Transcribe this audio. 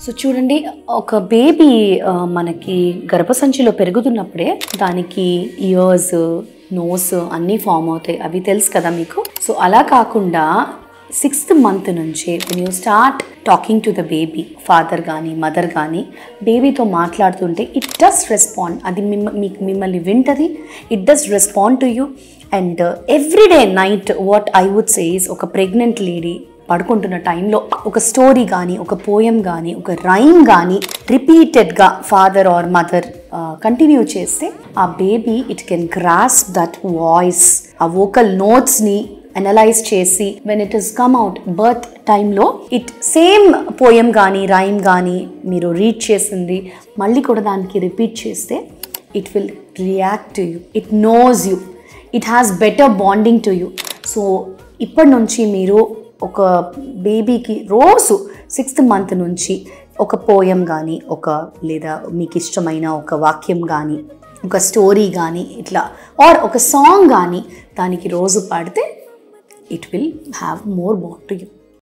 So చూడండి, ఒక baby మనకి గర్భసంచిలో పెరుగుతున్నప్పుడే దానికి ఇయర్స్, నోస్ అన్నీ ఫామ్ అవుతాయి. అవి తెలుసు కదా మీకు. సో అలా కాకుండా 6th month నుంచి when you start talking to the baby, father కానీ మదర్ కానీ బేబీతో మాట్లాడుతుంటే ఇట్ డస్ రెస్పాండ్. అది మిమ్మల్ని వింటది. It does respond to you. And everyday night what I would say is, ఒక ప్రెగ్నెంట్ లేడీ పడుకుంటున్న టైంలో ఒక స్టోరీ కానీ, ఒక పోయం కానీ, ఒక రైమ్ కానీ రిపీటెడ్గా ఫాదర్ ఆర్ మదర్ కంటిన్యూ చేస్తే ఆ baby it can grasp that voice, ఆ వోకల్ నోట్స్ని అనలైజ్ చేసి when it is come out birth టైంలో ఇట్ సేమ్ పోయం కానీ రైమ్ కానీ మీరు రీడ్ చేసింది మళ్ళీ కూడా దానికి రిపీట్ చేస్తే it will react to you. It knows you. It has better bonding to you. So ఇప్పటి నుంచి మీరు ఒక బేబీకి రోజు 6th month నుంచి ఒక పోయం కానీ, లేదా మీకు ఇష్టమైన ఒక వాక్యం కానీ, ఒక స్టోరీ కానీ ఇట్లా ఆర్ ఒక సాంగ్ కానీ దానికి రోజు పాడితే it will have more bond to you.